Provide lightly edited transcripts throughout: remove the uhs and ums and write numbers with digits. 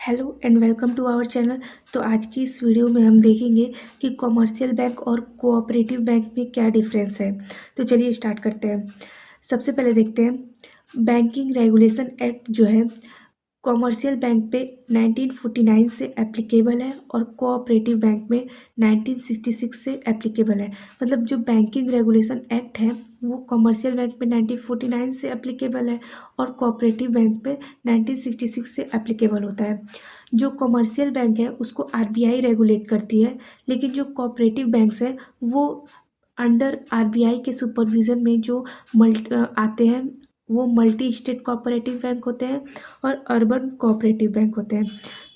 Hello and welcome to our channel. तो आज की इस वीडियो में हम देखेंगे कि कॉमर्शियल बैंक और कोऑपरेटिव बैंक में क्या डिफरेंस है। तो चलिए स्टार्ट करते हैं। सबसे पहले देखते हैं बैंकिंग रेगुलेशन एक्ट जो है कॉमर्शियल बैंक पे 1949 से एप्लीकेबल है और कोऑपरेटिव बैंक में 1966 से एप्लीकेबल है। मतलब जो बैंकिंग रेगुलेशन एक्ट है वो कॉमर्शियल बैंक पे 1949 से एप्लीकेबल है और कोऑपरेटिव बैंक पे 1966 से एप्लीकेबल होता है। जो कॉमर्शियल बैंक है उसको आरबीआई रेगुलेट करती है, लेकिन जो कोऑपरेटिव बैंक्स है वो अंडर आरबीआई के सुपरविजन में जो आते हैं वो मल्टी स्टेट कोऑपरेटिव बैंक होते हैं और अर्बन कोऑपरेटिव बैंक होते हैं।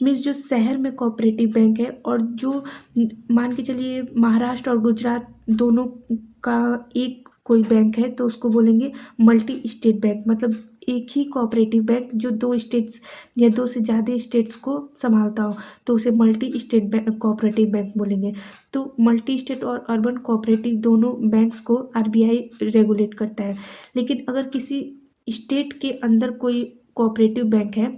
मीन्स जो शहर में कोऑपरेटिव बैंक है और जो मान के चलिए महाराष्ट्र और गुजरात दोनों का एक कोई बैंक है तो उसको बोलेंगे मल्टी स्टेट बैंक। मतलब एक ही कोऑपरेटिव बैंक जो दो स्टेट्स या दो से ज़्यादा स्टेट्स को संभालता हो तो उसे multi state bank cooperative bank बोलेंगे। तो मल्टी स्टेट और अर्बन कोऑपरेटिव दोनों बैंक्स को आरबीआई रेगुलेट करता है। लेकिन अगर किसी स्टेट के अंदर कोई कोऑपरेटिव बैंक है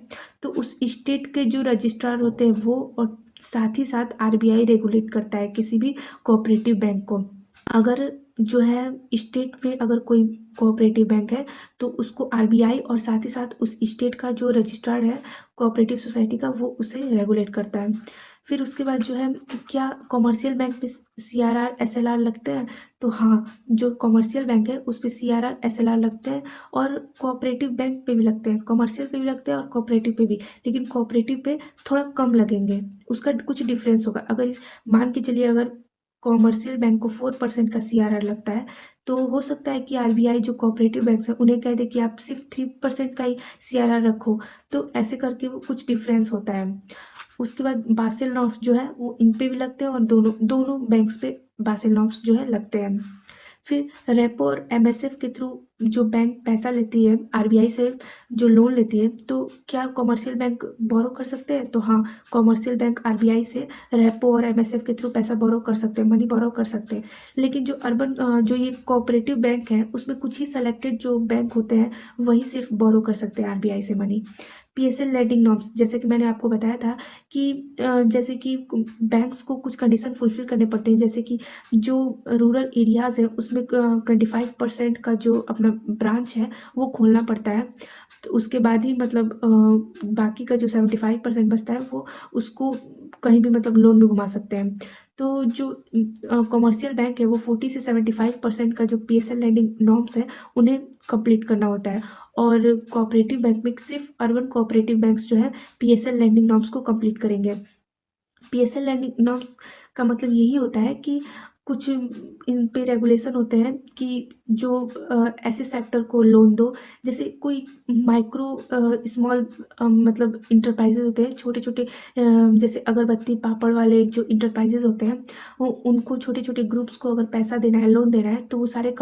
तो उस स्टेट के जो रजिस्ट्रार होते हैं वो और साथ ही साथ आरबीआई रेगुलेट करता है किसी भी कोऑपरेटिव बैंक को। अगर जो है स्टेट में अगर कोई कोऑपरेटिव बैंक है तो उसको आरबीआई और साथ ही साथ उस स्टेट का जो रजिस्ट्रार है कोऑपरेटिव सोसाइटी का वो उसे रेगुलेट करता है। फिर उसके बाद जो है क्या कॉमर्शियल बैंक पे सीआरआर एसएलआर लगते हैं? तो हाँ, जो कॉमर्शियल बैंक है उस पे सीआरआर एसएलआर लगते हैं और कोऑपरेटिव बैंक पे भी लगते हैं। कॉमर्शियल पे भी लगते हैं और कोऑपरेटिव पे भी, लेकिन कोऑपरेटिव पे थोड़ा कम लगेंगे। उसका कुछ डिफरेंस होगा। अगर इस मान के चलिए अगर कॉमर्शियल बैंक को 4% का सीआरआर लगता है तो हो सकता है कि आरबीआई जो कोऑपरेटिव बैंक्स हैं उन्हें कह दे कि आप सिर्फ 3% का ही सीआरआर रखो। तो ऐसे करके वो कुछ डिफरेंस होता है। उसके बाद बासेल नॉर्म्स जो है वो इन पे भी लगते हैं और दोनों दोनों बैंक्स पे बासेल नॉर्म्स जो है लगते हैं। फिर रेपो और एमएसएफ के थ्रू जो बैंक पैसा लेती है आरबीआई से, जो लोन लेती है, तो क्या कॉमर्शियल बैंक बोरो कर सकते हैं? तो हाँ, कॉमर्शियल बैंक आरबीआई से रेपो और एमएसएफ के थ्रू पैसा बोरो कर सकते हैं, मनी बोरो कर सकते हैं। लेकिन जो अर्बन जो ये कोऑपरेटिव बैंक है उसमें कुछ ही सेलेक्टेड जो बैंक होते हैं वही सिर्फ बोरो कर सकते हैं आरबीआई से मनी। पीएसएल लेंडिंग नॉर्म्स, जैसे कि मैंने आपको बताया था कि जैसे कि बैंक्स को कुछ कंडीशन फुलफिल करने पड़ते हैं, जैसे कि जो रूरल एरियाज़ है उसमें 25% का जो अपना ब्रांच है वो खोलना पड़ता है। तो उसके बाद ही मतलब बाकी का जो 75% बचता है वो उसको कहीं भी मतलब लोन में घुमा सकते हैं। तो जो कॉमर्शियल बैंक है वो 40 से 75% का जो पीएसएल लैंडिंग नॉर्म्स है उन्हें कंप्लीट करना होता है। और कोऑपरेटिव बैंक में सिर्फ अर्बन कोऑपरेटिव बैंक्स जो है पीएसएल लैंडिंग नॉर्म्स को कंप्लीट करेंगे। पीएसएल लैंडिंग नॉर्म्स का मतलब यही होता है कि कुछ इन पे रेगुलेशन होते हैं कि जो ऐसे सेक्टर को लोन दो, जैसे कोई माइक्रो स्मॉल मतलब इंटरप्राइजेज होते हैं, छोटे छोटे जैसे अगरबत्ती पापड़ वाले जो इंटरप्राइजेज होते हैं वो उनको छोटे छोटे ग्रुप्स को अगर पैसा देना है, लोन देना है, तो वो सारे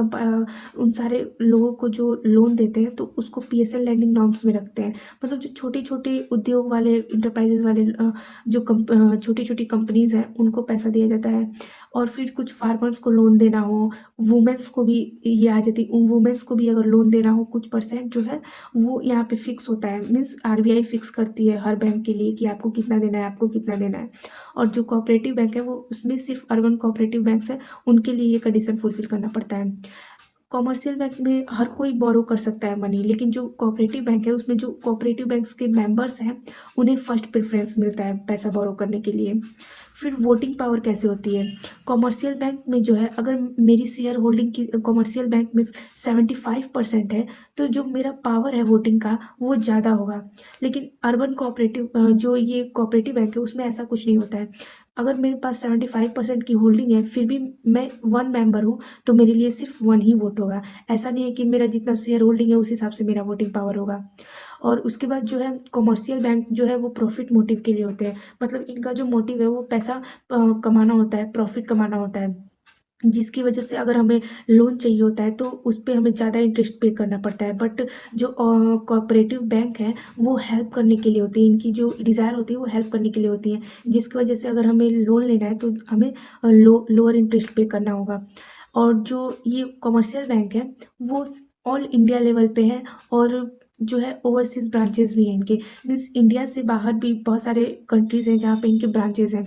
उन सारे लोगों को जो लोन देते हैं तो उसको पीएसएल लैंडिंग नॉर्म्स में रखते हैं। मतलब जो छोटे छोटे उद्योग वाले इंटरप्राइजेज वाले जो छोटी छोटी कंपनीज हैं उनको पैसा दिया जाता है। और फिर कुछ फार्मर्स को लोन देना हो, वुमेन्स को भी ये आ जाती है, वुमेन्स को भी अगर लोन देना हो कुछ परसेंट जो है वो यहाँ पे फिक्स होता है। मीन्स आरबीआई फिक्स करती है हर बैंक के लिए कि आपको कितना देना है, आपको कितना देना है। और जो कोऑपरेटिव बैंक है वो उसमें सिर्फ अर्बन कोऑपरेटिव बैंक्स है उनके लिए ये कंडीशन फुलफिल करना पड़ता है। कॉमर्शियल बैंक में हर कोई बोरो कर सकता है मनी, लेकिन जो कोऑपरेटिव बैंक है उसमें जो कोऑपरेटिव बैंक्स के मेंबर्स हैं उन्हें फर्स्ट प्रेफरेंस मिलता है पैसा बोरो करने के लिए। फिर वोटिंग पावर कैसे होती है? कॉमर्शियल बैंक में जो है अगर मेरी शेयर होल्डिंग की कॉमर्शियल बैंक में 75% है तो जो मेरा पावर है वोटिंग का वो ज़्यादा होगा। लेकिन अर्बन कोऑपरेटिव जो ये कोऑपरेटिव बैंक है उसमें ऐसा कुछ नहीं होता है। अगर मेरे पास 75% की होल्डिंग है फिर भी मैं वन मेंबर हूँ तो मेरे लिए सिर्फ वन ही वोट होगा। ऐसा नहीं है कि मेरा जितना शेयर होल्डिंग है उस हिसाब से मेरा वोटिंग पावर होगा। और उसके बाद जो है कॉमर्शियल बैंक जो है वो प्रॉफिट मोटिव के लिए होते हैं। मतलब इनका जो मोटिव है वो पैसा कमाना होता है, प्रॉफिट कमाना होता है, जिसकी वजह से अगर हमें लोन चाहिए होता है तो उस पे हमें ज़्यादा इंटरेस्ट पे करना पड़ता है। बट जो कोऑपरेटिव बैंक है वो हेल्प करने के लिए होती है, इनकी जो डिज़ायर होती है वो हेल्प करने के लिए होती है, जिसकी वजह से अगर हमें लोन लेना है तो हमें लोअर इंटरेस्ट पे करना होगा। और जो ये कॉमर्शियल बैंक है वो ऑल इंडिया लेवल पे है और जो है ओवरसीज़ ब्रांचेज़ भी हैं इनके, मीन्स इंडिया से बाहर भी बहुत सारे कंट्रीज़ हैं जहाँ पे इनके ब्रांचेज़ हैं,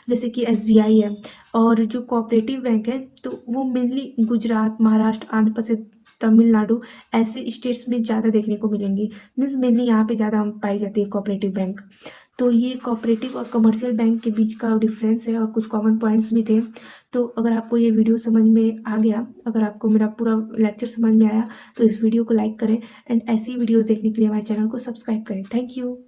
जैसे कि एसबीआई है। और जो कोऑपरेटिव बैंक है तो वो मेनली गुजरात, महाराष्ट्र, आंध्र प्रदेश, तमिलनाडु ऐसे स्टेट्स में ज़्यादा देखने को मिलेंगी, मीन्स मेनली यहाँ पे ज़्यादा पाई जाती है कोऑपरेटिव बैंक। तो ये कोऑपरेटिव और कमर्शियल बैंक के बीच का डिफरेंस है और कुछ कॉमन पॉइंट्स भी थे। तो अगर आपको ये वीडियो समझ में आ गया, अगर आपको मेरा पूरा लेक्चर समझ में आया, तो इस वीडियो को लाइक करें एंड ऐसी वीडियोस देखने के लिए हमारे चैनल को सब्सक्राइब करें। Thank you.